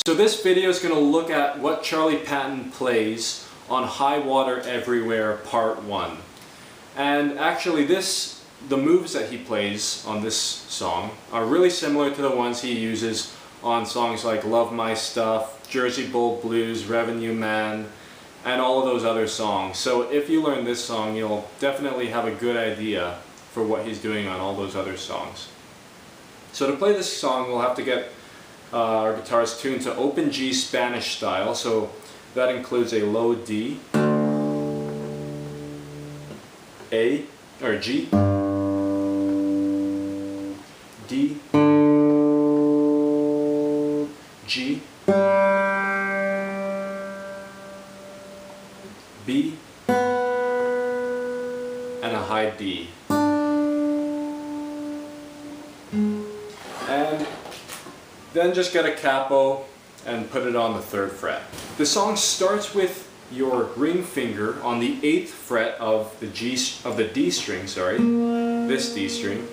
So this video is going to look at what Charlie Patton plays on Highwater Everywhere Part 1. And actually the moves that he plays on this song are really similar to the ones he uses on songs like Love My Stuff, Jersey Bowl Blues, Revenue Man, and all of those other songs. So if you learn this song, you'll definitely have a good idea for what he's doing on all those other songs. So to play this song, we'll have to get our guitars tuned to open G Spanish style. So that includes a low D, A, or G, D, G, B, and a high D. And then just get a capo and put it on the 3rd fret. The song starts with your ring finger on the 8th fret of the D string, this D string.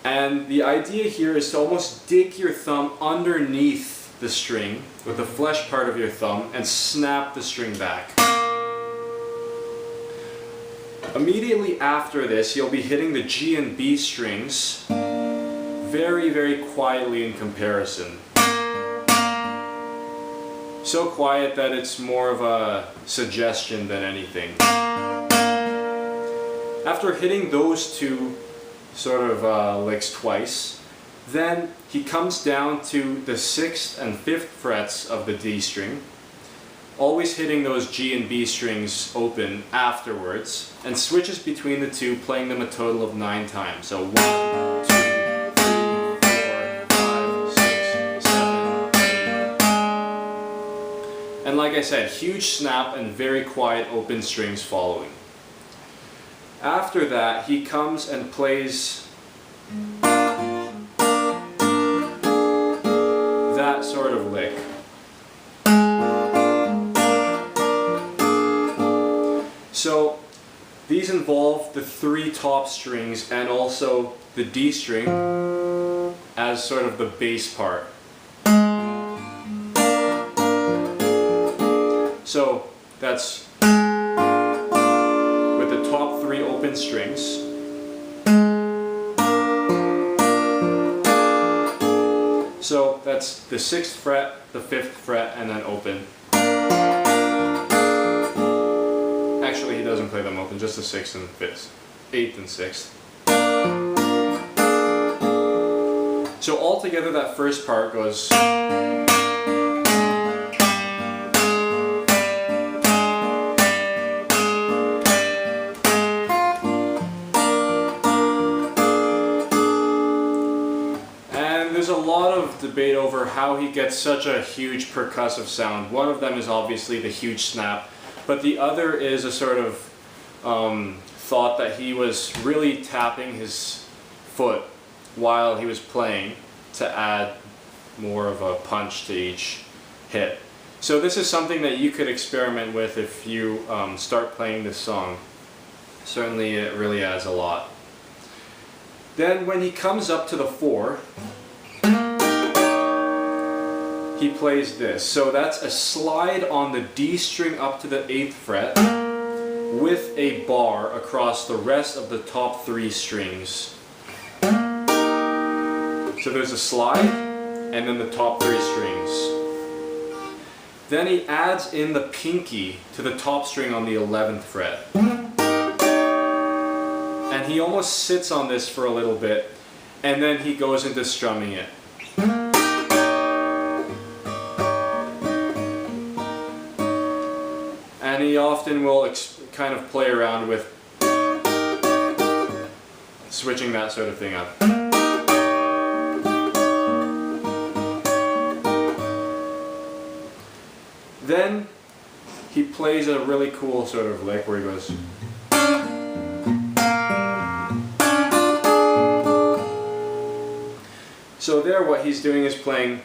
And the idea here is to almost dig your thumb underneath the string with the flesh part of your thumb and snap the string back. Immediately after this, you'll be hitting the G and B strings very, very quietly in comparison. So quiet that it's more of a suggestion than anything. After hitting those two sort of licks twice, then he comes down to the 6th and 5th frets of the D string, always hitting those G and B strings open afterwards, and switches between the two, playing them a total of 9 times. So 1, 2, 3, 4, 5, 6, 7, 8. And like I said, huge snap and very quiet open strings following. After that, he comes and plays that sort of lick. So these involve the 3 top strings and also the D string as sort of the bass part. So that's with the top 3 open strings. So that's the 6th fret, the 5th fret, and then open. Actually, he doesn't play them open, just the 6th and 5th, 8th and 6th. So altogether, that first part goes. There's a lot of debate over how he gets such a huge percussive sound. One of them is obviously the huge snap, but the other is a sort of thought that he was really tapping his foot while he was playing to add more of a punch to each hit. So this is something that you could experiment with if you start playing this song. Certainly it really adds a lot. Then when he comes up to the 4, he plays this. So that's a slide on the D string up to the 8th fret with a bar across the rest of the top 3 strings. So there's a slide and then the top 3 strings. Then he adds in the pinky to the top string on the 11th fret. And he almost sits on this for a little bit and then he goes into strumming it. And he often will kind of play around with switching that sort of thing up. Then he plays a really cool sort of lick where he goes. So there what he's doing is playing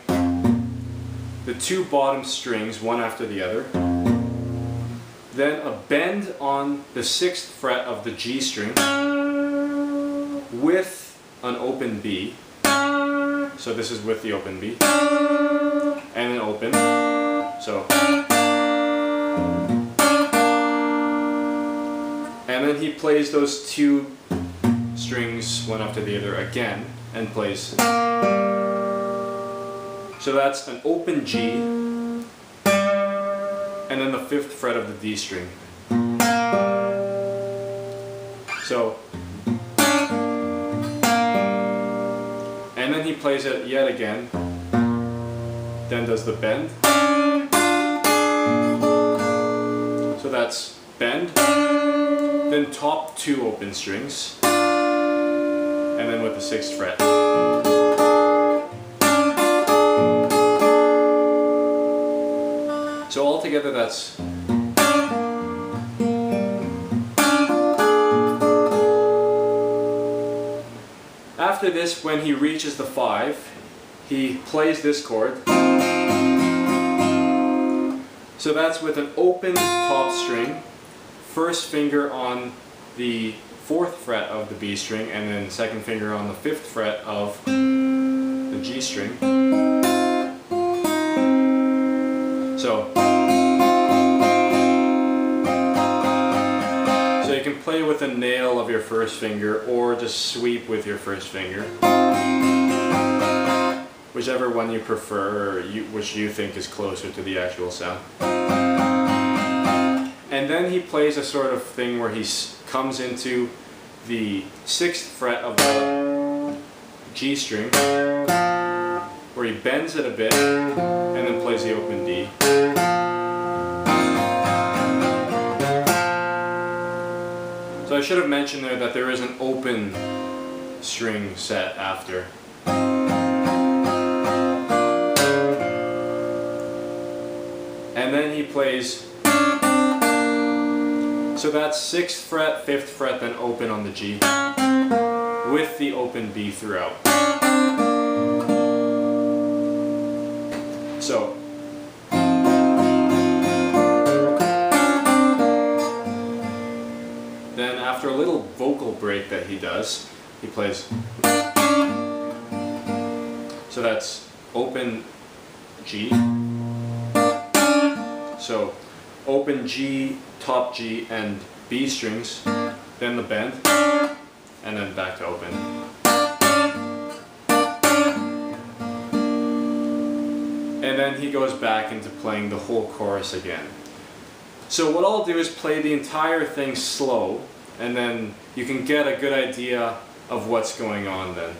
the 2 bottom strings one after the other. Then a bend on the 6th fret of the G string with an open B. So this is with the open B. And an open he plays those two strings one after the other again and plays. So that's an open G and then the 5th fret of the D string. So, and then he plays it yet again, then does the bend. So that's bend, then top 2 open strings, and then with the 6th fret. So altogether that's after this, when he reaches the 5, he plays this chord. So that's with an open top string, 1st finger on the 4th fret of the B string, and then 2nd finger on the 5th fret of the G string. So you can play with the nail of your 1st finger or just sweep with your 1st finger. Whichever one you prefer, or which you think is closer to the actual sound. And then he plays a sort of thing where he comes into the 6th fret of the G string, where he bends it a bit, and then plays the open D. So I should have mentioned there that there is an open string set after. And then he plays, so that's 6th fret, 5th fret, then open on the G, with the open B throughout. So, then after a little vocal break that he does, he plays, so that's open G, so open G, top G, and B strings, then the bend, and then back to open. And then he goes back into playing the whole chorus again. So what I'll do is play the entire thing slow, and then you can get a good idea of what's going on then.